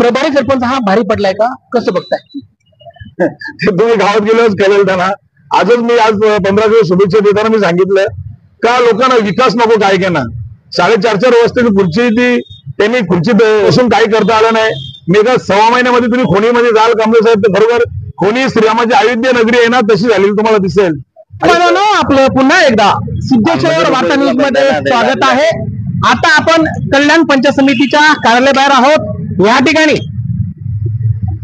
प्रभारी सरपंच हा भारी पडलाय का, कसं बघताय? ते तुम्ही गावात गेल्यावर कळेल त्यांना. आजच मी आज 15 दिवस शुभेच्छा देताना मी सांगितलं का लोकांना विकास नको काय केना 4.5 रस्त्याची खुर्ची ती त्यांनी खुर्ची बसून काही करता आलं नाही. मी एका 6 महिन्यामध्ये तुम्ही खोणीमध्ये जाल कांबळे साहेब तर बरोबर खोणी श्रीरामाची अयोध्या नगरी आहे ना तशी झालेली तुम्हाला दिसेल. आपलं पुन्हा एकदा सिद्धेश्वर वार्ता न्यूज मध्ये स्वागत आहे. आता आपण कल्याण पंचायत समितीच्या कार्यालयाबाहेर आहोत. या ठिकाणी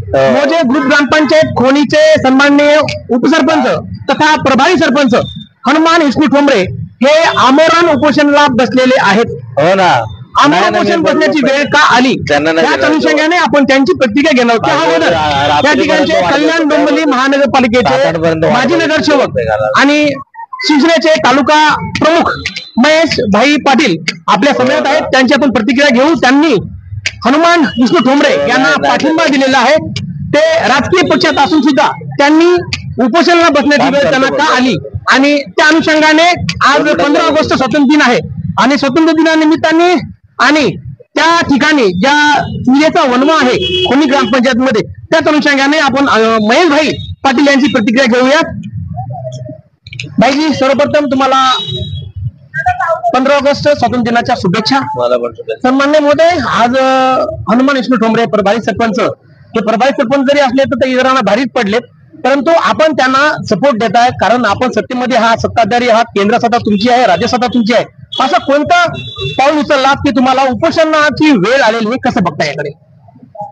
मोजे ग्रुप ग्रामपंचायत खोणीचे सन्माननीय उपसरपंच तथा प्रभारी सरपंच हनुमान विष्णू ठोंबरे हे आमरण उपोषणाला बसलेले आहेत. हो ना, आमरण उपोषण बसण्याची वेळ का आली त्याच अनुषंगाने आपण त्यांची प्रतिक्रिया घेणार आहोत. त्या ठिकाणचे कल्याण डोंबिवली महानगरपालिकेचे माजी नगरसेवक आणि शिवसेनेचे तालुका प्रमुख महेश भाई पाटील आपल्या समोर आहेत. त्यांची आपण प्रतिक्रिया घेऊ. त्यांनी हनुमान विष्णू ठोंबरे यांना पाठिंबा दिलेला आहे. ते राजकीय पक्षात असून सुद्धा त्यांनी उपोषणाला बसण्याची वेळ त्यांना का आली आणि त्या अनुषंगाने आज 15 ऑगस्ट स्वातंत्र्य दिन आहे आणि स्वातंत्र्य दिनानिमित्ताने आणि त्या ठिकाणी ज्या विजेचा वनवा आहे खोणी ग्रामपंचायत मध्ये त्याच अनुषंगाने आपण महेश भाई पाटील यांची प्रतिक्रिया घेऊयात. भाईजी, सर्वप्रथम तुम्हाला 15 ऑगस्ट स्वातंत्र्य दिनाच्या शुभेच्छा. सन्मान्य महोदय, आज हनुमान विष्णू ठोंबरे प्रभारी सरपंच हे प्रभारी सरपंच जरी असले तर इतरांना भारीच पडलेत, परंतु आपण त्यांना सपोर्ट देताय कारण आपण सत्तेमध्ये आहात, सत्ताधारी आहात, केंद्र सत्ता तुमची आहे, राज्य सत्ता तुमची आहे. असं कोणतं पाऊल उचललात की तुम्हाला उपोषणाची वेळ आलेली हे कसं बघता? याकडे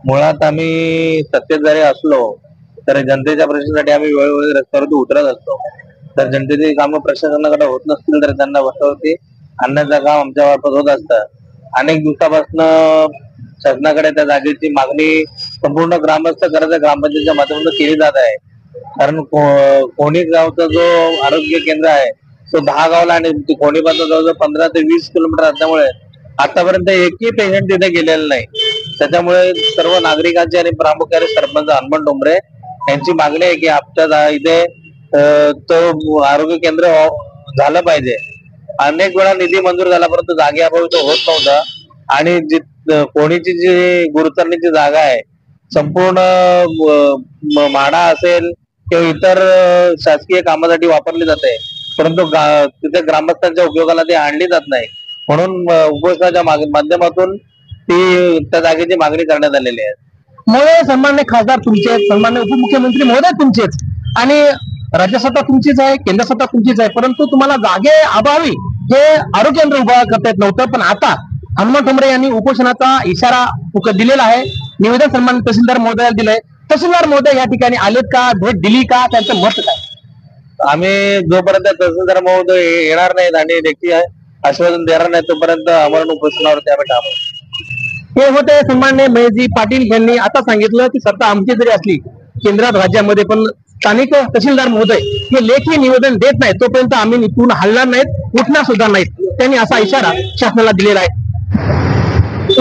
मुळात आम्ही सत्तेत जरी असलो तर जनतेच्या प्रश्नासाठी आम्ही वेळोवेळी रस्त्यावरती उतरत असतो. तर जनतेची कामं प्रशासनाकडे होत नसतील तर त्यांना वरती आणण्याचं काम आमच्या मार्फत होत असतं. अनेक दिवसापासून शासनाकडे त्या जागेची मागणी संपूर्ण ग्रामस्थ करायच्या ग्रामपंचायतीच्या माध्यमातून केली जात आहे. कारण कोणी गावचा जो आरोग्य केंद्र आहे तो 10 गावला आणि कोणीपासून जवळजवळ 15 ते 20 किलोमीटर असल्यामुळे आतापर्यंत एकही पेशंट तिथे गेलेला नाही. त्याच्यामुळे सर्व नागरिकांची आणि प्रामुख्याने सरपंच हनुमान ठोंबरे यांची मागणी आहे की आमच्या इथे तो आरोग्य केंद्र झालं पाहिजे. अनेक वेळा निधी मंजूर झाला परंतु जागेअभावी तो होत नव्हता आणि कोणीची जी गुरुतरणीची जागा आहे संपूर्ण माडा असेल किंवा इतर शासकीय कामासाठी वापरली जाते परंतु तिथे ग्रामस्थांच्या उपयोगाला ती आणली जात नाही. म्हणून उपोषणाच्या माध्यमातून ती त्या जागेची मागणी करण्यात आलेली आहे. महोदय, सन्मान्य खासदार तुमचेच, सन्मान्य उपमुख्यमंत्री महोदय तुमचेच आणि राज्य सत्ता तुमचीच आहे, केंद्र सत्ता तुमचीच आहे, परंतु तुम्हाला जागे अभावी हे आरोग्य केंद्र उभा करता येत नव्हतं. पण आता हनुमान ठोंबरे यांनी उपोषणाचा इशारा दिलेला आहे. निवेदन सन्मान तहसीलदार महोदयाला दिलंय. तहसीलदार महोदय या ठिकाणी आलेत का, भेट दिली का, त्यांचं मत काय? आम्ही जोपर्यंत तहसीलदार महोदय येणार नाहीत आणि लेखी आश्वासन देणार नाही तोपर्यंत आमरण उपोषणावरती आम्ही थांबू. हे होते सन्मान्य महेशजी पाटील यांनी आता सांगितलं की सत्ता आमची जरी असली केंद्रात राज्यामध्ये पण स्थानिक तहसीलदार महोदय हे लेखी निवेदन देत नाहीत तोपर्यंत आम्ही निघून हलणार नाहीत, उठणार सुद्धा नाहीत. त्यांनी असा इशारा शासनाला दिलेला आहे.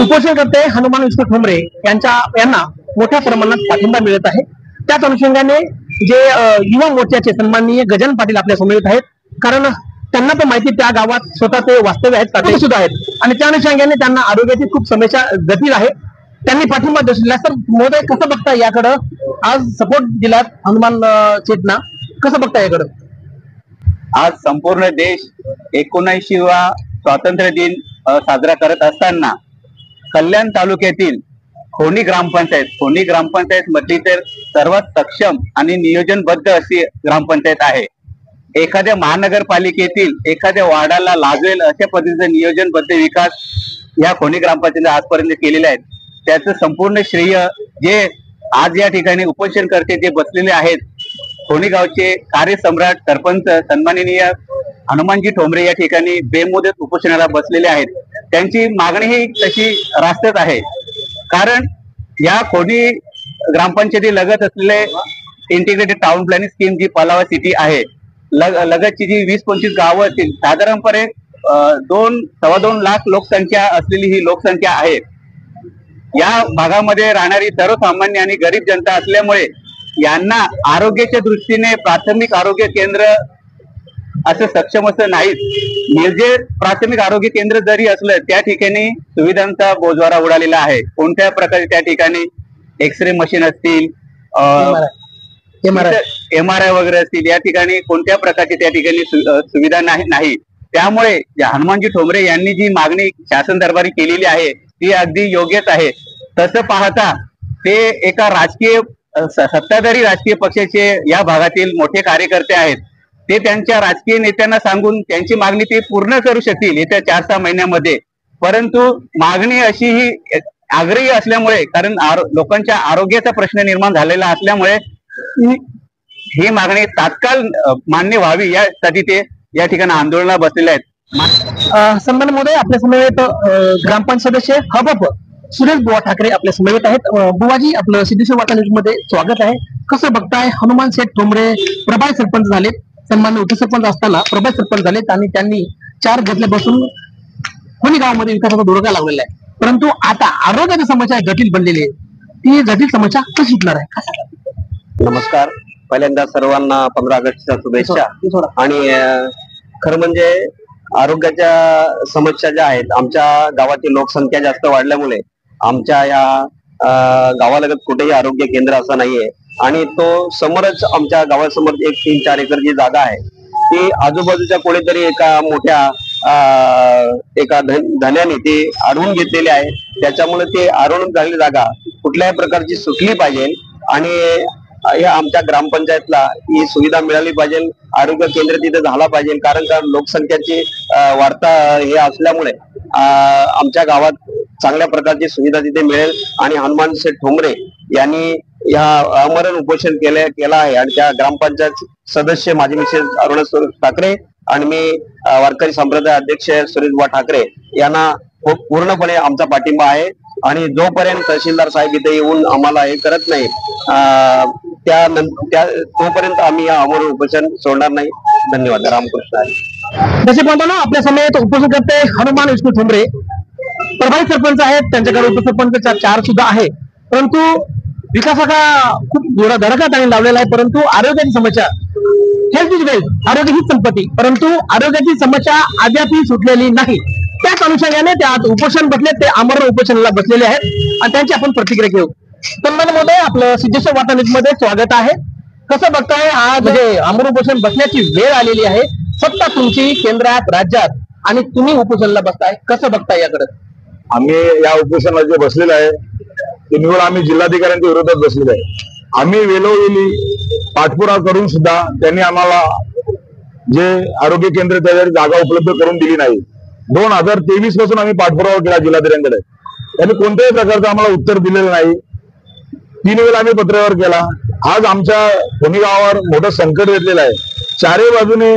उपोषणकर्ते हनुमान विष्णू ठोंबरे यांना मोठ्या प्रमाणात पाठिंबा मिळत आहे. त्याच अनुषंगाने जे युवा मोर्चाचे सन्माननीय गजानन पाटील आपल्या समोर आहेत कारण त्यांना पण माहिती त्या गावात स्वतः ते वास्तव्य आहेत, ताटे सुद्धा आहेत आणि त्या अनुषंगाने त्यांना आरोग्याची खूप समस्या जटिल आहे. त्यांनी पाठिंबा दिला. तर महोदय कसं बघता याकडं? आज सपोर्ट दिलात हनुमान शेठना, कसं बघता याकडं? आज संपूर्ण देश 79वा स्वातंत्र्य दिन साजरा करत असताना कल्याण तालुक्यातील खोणी ग्रामपंचायत मधली तर सर्वात सक्षम आणि नियोजनबद्ध अशी ग्रामपंचायत आहे. एखाद्या महानगरपालिकेतील एखाद्या वार्डाला लागेल अशा पद्धतीचे नियोजनबद्ध विकास या खोणी ग्रामपंचायतीने आजपर्यंत केलेले आहेत. त्याचं संपूर्ण श्रेय जे आज या ठिकाणी उपोषणकर्ते जे बसलेले आहेत खोणी गावचे कार्यसम्राट सरपंच सन्माननीय हनुमानजी ठोंबरे या ठिकाणी बेमुदत उपोषणाला बसलेले आहेत. त्यांची मागणी ही तशी रास्तच आहे. कारण या खोणी ग्रामपंचायती लगत असलेले इंटिग्रेटेड टाउन प्लॅनिंग स्कीम जी पलावा सिटी आहे लगतची जी 20-25 गावं असतील साधारणपणे 2-2.25 लाख लोकसंख्या असलेली ही लोकसंख्या आहे. या भागामध्ये राहणारी सर्वसामान्य आणि गरीब जनता असल्यामुळे यांना आरोग्याच्या दृष्टीने प्राथमिक आरोग्य केंद्र असं सक्षम असं नाहीच. निर्जे प्राथमिक आरोग्य केंद्र जरी असलं त्या ठिकाणी सुविधांचा बोजवारा उडालेला आहे. कोणत्या प्रकारे त्या ठिकाणी एक्सरे मशीन असतील, MRI वगैरे असतील, या ठिकाणी कोणत्या प्रकारची त्या ठिकाणी सुविधा नाही. त्यामुळे हनुमानजी ठोंबरे यांनी जी मागणी शासन दरबारी केलेली आहे ती अगदी योग्यच आहे. तसं पाहता ते एका राजकीय सत्ताधारी राजकीय पक्षाचे या भागातील मोठे कार्यकर्ते आहेत. ते त्यांच्या राजकीय नेत्यांना सांगून त्यांची मागणी ते पूर्ण करू शकतील येत्या 4-6 महिन्यामध्ये. परंतु मागणी अशी ही आग्रही असल्यामुळे, कारण लोकांच्या आरोग्याचा प्रश्न निर्माण झालेला असल्यामुळे ही मागणी तात्काळ मान्य व्हावी यासाठी ते या ठिकाणी आंदोलनाला बसलेले आहेत. सन्मान महोदय, आपल्या समवेत ग्रामपंचायत सदस्य हबप सुरेश बुवा ठाकरे आपल्या समवेत आहेत. बुवाजी, आपलं सिद्धेश्वर वार्ता न्यूज मध्ये स्वागत आहे. कसं बघताय, हनुमान शेठ ठोंबरे प्रभारी सरपंच झालेत, सन्मान्य उपसरपंच असताना प्रभारी सरपंच झालेत आणि त्यांनी 4 गजल्यापासून कोणी गावामध्ये विकासाचा धोरका लावलेला आहे. परंतु आता आरोग्याची समस्या जटिल बनलेली आहे. ती जटिल समस्या कशी सुटणार आहे? नमस्कार. पहिल्यांदा सर्वांना 15 ऑगस्टच्या शुभेच्छा. आणि खरं म्हणजे आरोग्याच्या समस्या ज्या आहेत, आमच्या गावाची लोकसंख्या जास्त वाढल्यामुळे आमच्या या गावालगत कुठेही आरोग्य केंद्र असं नाहीये. आणि तो समोरच आमच्या गावासमोर एक 3-4 एकर जी जागा आहे ती आजूबाजूच्या कोणीतरी एका मोठ्या एका धन्याने ती अडवून घेतलेली आहे. त्याच्यामुळे ते अडवून झालेली जागा कुठल्याही प्रकारची सुटली पाहिजे आणि या आमच्या ग्रामपंचायतला ही सुविधा मिळाली पाहिजे. आरोग्य केंद्र तिथे झाला पाहिजे, कारण का लोकसंख्येची वाढता हे असल्यामुळे आमच्या गावात चांगल्या प्रकारची सुविधा तिथे मिळेल. आणि हनुमान शेठ ठोंबरे यांनी या आमरण उपोषण केलं आहे आणि त्या ग्रामपंचायत सदस्य माझी मिसेस अरुणा ठाकरे आणि मी वारकरी संप्रदाय अध्यक्ष सुरेश बुवा ठाकरे यांना पूर्णपणे आमचा पाठिंबा आहे. आणि जोपर्यंत तहसीलदार साहेब इथे येऊन आम्हाला हे करत नाही तोपर्यंत आम्ही या आमरण उपोषण सोडणार नाही. धन्यवाद. रामकृष्ण आहे. जसे म्हणतो ना, आपल्या समोर उपोषण करते हनुमान विष्णू ठोंबरे प्रभारी सरपंच आहेत, त्यांच्याकडे उपसरपंच 4 सुद्धा आहे. परंतु विकासाचा खूप धडका त्यांनी लावलेला आहे. परंतु आरोग्याची समस्या, हेल्थ इज वेल्थ, आरोग्य हीच संपत्ती, परंतु आरोग्याची समस्या अद्यापही सुटलेली नाही. त्याच अनुषंगाने ते आज उपोषण बसले, ते आमरण उपोषणाला बसलेले आहेत आणि त्यांची आपण प्रतिक्रिया घेऊ. सन्मान महोदय, आपलं सिद्धेश्वर वार्ता न्यूज मध्ये स्वागत आहे. कसं बघताय, आज म्हणजे आमरण उपोषण बसण्याची वेळ आलेली आहे. सत्ता तुमची केंद्रात, राज्यात, आणि तुम्ही उपोषणाला बसताय. कसं बघताय याकडे? आम्ही या उपोषणाला जे बसलेलं आहे ते निवड आम्ही जिल्हाधिकाऱ्यांच्या विरोधात बसलेलं आहे. आम्ही वेळोवेळी पाठपुरावा करून सुद्धा त्यांनी आम्हाला जे आरोग्य केंद्र त्याच्यावर जागा उपलब्ध करून दिली नाही. 2023 पासून आम्ही पाठपुरावा केला जिल्हाधिकाऱ्यांकडे, त्यांनी कोणत्याही प्रकारचं आम्हाला उत्तर दिलेलं नाही. 3 वेळा आम्ही पत्रव्यवहार केला. आज आमच्या कोणी गावावर मोठं संकट येतलेलं आहे. 4ही बाजूने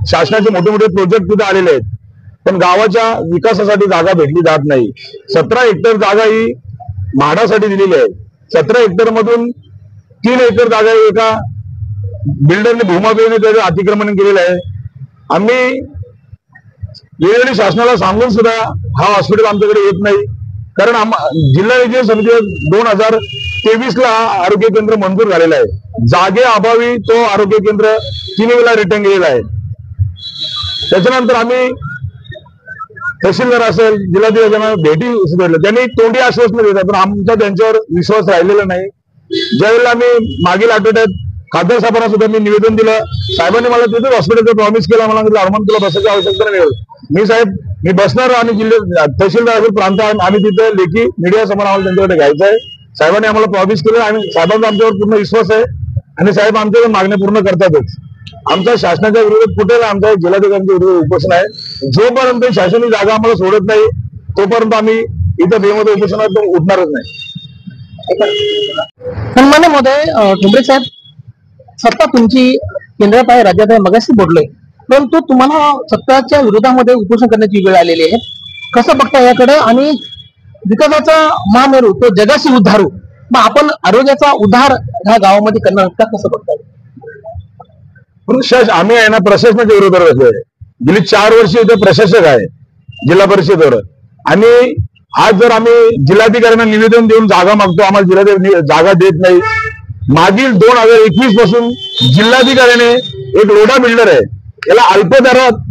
शासनाचे मोठे मोठे प्रोजेक्ट तिथे आलेले आहेत, पण गावाच्या विकासासाठी जागा भेटली जात नाही. 17 हेक्टर जागा ही म्हाडासाठी दिलेली आहे. 17 हेक्टर मधून 3 एकर जागा एका बिल्डरने भूमाफियाने त्याचं अतिक्रमण केलेलं आहे. आम्ही वेगवेगळी शासनाला सांगून सुद्धा हा हॉस्पिटल आमच्याकडे येत नाही, कारण जिल्हा नियोजन समिती 2023 ला आरोग्य केंद्र मंजूर झालेलं आहे. जागे अभावी तो आरोग्य केंद्र 3 वेळा रिटर्न गेलेला आहे. त्याच्यानंतर आम्ही तहसीलदार असेल, जिल्हाधिकाऱ्यांना भेटी सुद्धा, त्यांनी तोंडी आश्वासन देतात, पण आमचा त्यांच्यावर विश्वास राहिलेला नाही. ज्यावेळेला आम्ही मागील आठवड्यात खासदार साहेबांना सुद्धा मी निवेदन दिलं, साहेबांनी मला तिथे हॉस्पिटलचं प्रॉमिस केला. मला हनुमान तुला बसायची आवश्यकता नाही. मी साहेब मी बसणार आणि तहसीलदार असेल प्रांत आम्ही तिथे लेखी मीडिया समोर आम्हाला त्यांच्याकडे घ्यायचं आहे. साहेबांनी आम्हाला प्रॉमिस केलं आणि साहेबांचा आमच्यावर पूर्ण विश्वास आहे आणि साहेब आमच्या मागण्या पूर्ण करतातच. आमच्या शासनाच्या विरोधात कुठे आमच्या जिल्हाधिकाऱ्यांच्या विरोधात उपोषण आहे. जोपर्यंत शासनाची जागा आम्हाला सोडत नाही तोपर्यंत आम्ही इथं बेमध्ये उपोषणात उठणारच नाही. सन्मान्य महोदय ठोंबरे साहेब, सत्ता तुमची केंद्रात आहे, राज्यात आहे, मगाशी बोललोय, परंतु तुम्हाला सत्ताच्या विरोधामध्ये उपोषण करण्याची वेळ आलेली आहे. कसं बघता याकडे? आणि विकासाचा महामेरू तो जगाशी उद्धारू, मग आपण आरोग्याचा उद्धार ह्या गावामध्ये करणार का? कसं बघताय? आम्ही आहे ना प्रशासनाच्या विरोधात बसलोय. गेली 4 वर्ष इथे प्रशासक आहे जिल्हा परिषदेवर, आणि आज जर आम्ही जिल्हाधिकाऱ्यांना निवेदन देऊन जागा मागतो, आम्हाला जिल्हाधिकारी जागा देत नाही. मागील 2021 पासून जिल्हाधिकाऱ्याने एक लोढा बिल्डर आहे याला अल्प दरात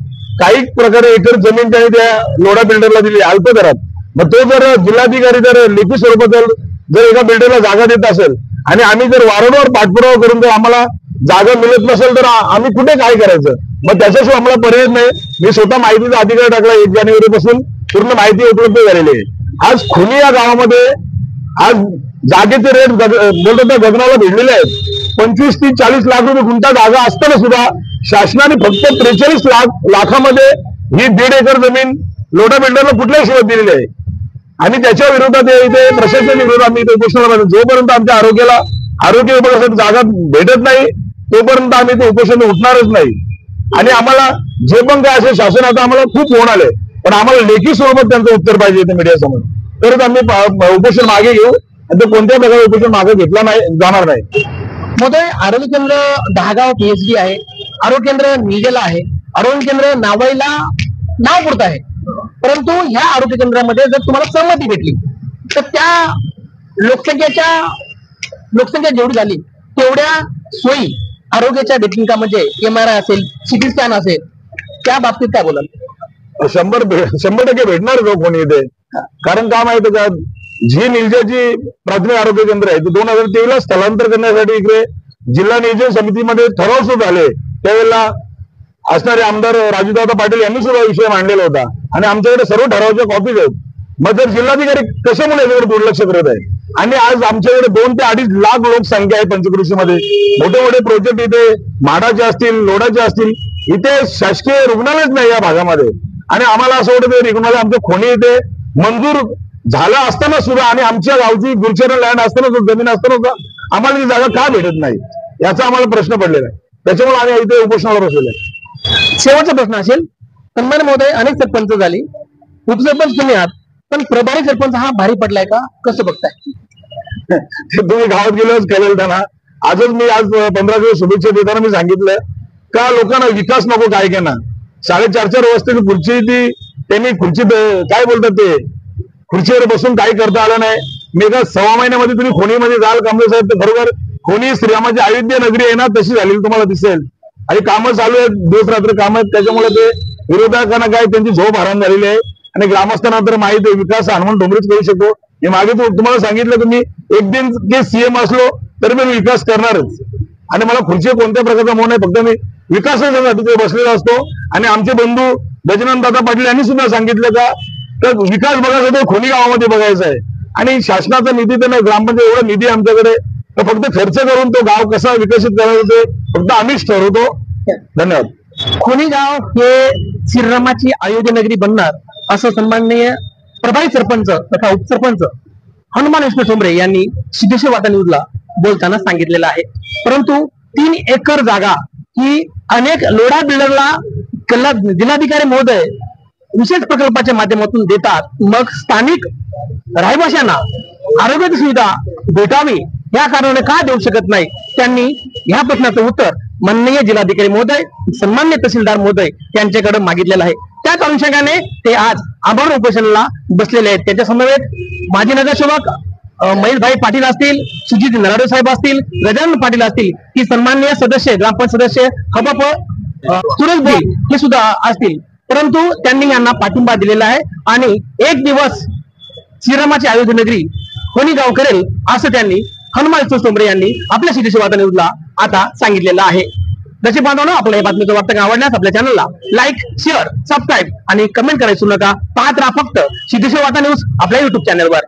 काही प्रकारे एकर जमीन त्यांनी त्या लोढा बिल्डरला दिली अल्प दरात. मग तो जर जिल्हाधिकारी जर लेखी स्वरूपात जर एका बिल्डरला जागा देत असेल आणि आम्ही जर वारंवार पाठपुरावा करून जर आम्हाला जागा मिळत नसेल तर आम्ही कुठे काय करायचं. मग त्याच्याशिवाय आम्हाला पर्याय नाही. मी स्वतः माहितीचा अधिकार टाकला 1 जानेवारी पासून पूर्ण माहिती उपलब्ध झालेली आहे. आज खुनी या गावामध्ये आज जागेचे रेट बोलतो गगनाला भिडलेले आहेत. 25 30 40 लाख रुपये गुंठा जागा असताना सुद्धा शासनाने फक्त 43 लाखामध्ये ही 1.5 एकर जमीन लोढा बिल्डरला कुठल्याही सुरुवात दिलेली आहे. आणि त्याच्या विरोधात इथे प्रशासन विरोधात आम्ही इथे उपोषणाला जोपर्यंत आमच्या आरोग्य विभागासाठी जागा भेटत नाही तोपर्यंत आम्ही ते उपोषण उठणारच नाही. आणि आम्हाला जे पण काय असेल शासन आता आम्हाला खूप फोन आले पण आम्हाला लेखी स्वरूपात त्यांचं उत्तर पाहिजे इथे मीडियासमोर तरच आम्ही उपोषण मागे घेऊ. आणि तो कोणत्या प्रकारे उपोषण मागे घेतला नाही जाणार नाही. महोदय, आरोग्य केंद्र दहागाव PhD आहे, आरोग्य केंद्र निगेला आहे, आरोग्य केंद्र नावाईला नाव पुरतं आहे. परंतु ह्या आरोग्य केंद्रामध्ये जर तुम्हाला सहमती भेटली तर त्या लोकसंख्या जेवढी झाली तेवढ्या सोयी आरोग्याच्या देखील म्हणजे MRI असेल, CT स्कॅन असेल, त्या बाबतीत काय बोलाल? 100% भेटणार जो कोणी इथे. कारण का माहिती का, जी निलजाची प्राथमिक आरोग्य केंद्र आहे ते 2023 ला स्थलांतर करण्यासाठी इकडे जिल्हा नियोजन समितीमध्ये ठराव सुद्धा झाले. त्यावेळेला असणारे आमदार राजूदादा पाटील यांनी सुद्धा विषय मांडलेला होता आणि आमच्याकडे सर्व ठरावाच्या कॉपीज आहेत. मग जर जिल्हाधिकारी कशामुळे याच्याकडे दुर्लक्ष करत आहे. आणि आज आमच्याकडे 2 ते 2.5 लाख लोकसंख्या आहे पंचकृषीमध्ये. मोठे मोठे प्रोजेक्ट इथे माडाचे असतील, लोढाचे असतील, इथे शासकीय रुग्णालयच नाही या भागामध्ये. आणि आम्हाला असं वाटतं रुग्णालय आमचं खोनी इथे मंजूर झालं असताना सुद्धा आणि आमच्या गावची गुलशरण लँड असताना जमीन असताना सुद्धा आम्हाला ती जागा का भेटत नाही याचा आम्हाला प्रश्न पडलेला आहे. त्याच्यामुळे आम्ही इथे उपोषणाला बसलेलो आहे. शेवटचा प्रश्न असेल, सन्मान्य महोदय, अनेक सरपंच झाली, उपसरपंच तुम्ही आहात, पण प्रभारी सरपंच हा भारी पडलाय का, कसं बघताय? तुम्ही गावात गेल्यावर कळेल त्यांना. आज 15 दिवस शुभेच्छा देताना मी सांगितलं का लोकांना विकास नको काय केना 4.5 वाजता खुर्ची ती त्यांनी खुर्चीत काय बोलतात ते खुर्चीवर बसून काही करता आलं नाही. मी एका 6 महिन्यामध्ये तुम्ही खोनीमध्ये जाल कांबळे साहेब तर बरोबर खोनी श्रीरामाची अयोध्या नगरी आहे ना तशी झालेली तुम्हाला दिसेल. आणि कामं चालू आहेत, दिवस रात्र काम आहेत. त्याच्यामुळे ते विरोधकांना काय त्यांची झोप हराम झालेली आहे. आणि ग्रामस्थांना तर माहिती आहे विकास हनुमान डोंगरीच करू शकतो. मी मागे तुम्हाला सांगितलं की मी एक दिन के CM असलो तर मी विकास करणारच. आणि मला खुर्ची कोणत्या प्रकारचा मोह नाही, फक्त मी विकासासाठी ते बसलेला असतो. आणि आमचे बंधू गजानन दादा पाटील यांनी सुद्धा सांगितलं का तर विकास बघायचा तो खोनी गावामध्ये बघायचा आहे. आणि शासनाचा निधी तर नाही, ग्रामपंचायत एवढा निधी आमच्याकडे तर फक्त खर्च करून तो गाव कसा विकसित करायचा ते फक्त आम्हीच ठरवतो. धन्यवाद. खोनी गाव हे श्रीरामाची अयोध्या नगरी बनणार असं सन्माननीय प्रभारी सरपंच तथा उपसरपंच हनुमान विष्णू ठोंबरे यांनी सिद्धेश्वर वार्ता न्यूजला बोलताना सांगितलेलं आहे. परंतु 3 एकर जागा ही अनेक लोढा बिल्डरला जिल्हाधिकारी महोदय विशेष प्रकल्पाच्या माध्यमातून देतात. मग स्थानिक रहिवाशांना आरोग्याची सुविधा भेटावी या कारणाने का देऊ शकत नाही, त्यांनी ह्या प्रश्नाचं उत्तर माननीय जिल्हाधिकारी महोदय, सन्मान्य तहसीलदार महोदय यांच्याकडे मागितलेलं आहे. त्याच अनुषंगाने ते आज आभार उपोषणाला बसलेले आहेत. त्याच्या समवेत माजी नगरसेवक महेशभाई पाटील असतील, सुजित नराडे साहेब असतील, गजानन पाटील असतील, की सन्माननीय सदस्य ग्रामपंचायत सदस्य खबाप सुरेश भोई हे सुद्धा असतील. परंतु त्यांनी यांना पाठिंबा दिलेला आहे आणि एक दिवस श्रीरामाची अयोध्या नगरी खोनी गाव करेल असं त्यांनी हनुमान विष्णू ठोंबरे यांनी आपल्या सिद्धेश्वर वार्ता न्यूजला आता सांगितलेलं आहे. जसे बांधवांनो, आपल्या या बातमीचं वार्ता आवडल्यास आपल्या चॅनलला लाईक, शेअर, सबस्क्राईब आणि कमेंट करायला विसरू नका. पाहत राहा फक्त सिद्धेश्वर वार्ता न्यूज आपल्या YouTube चॅनलवर.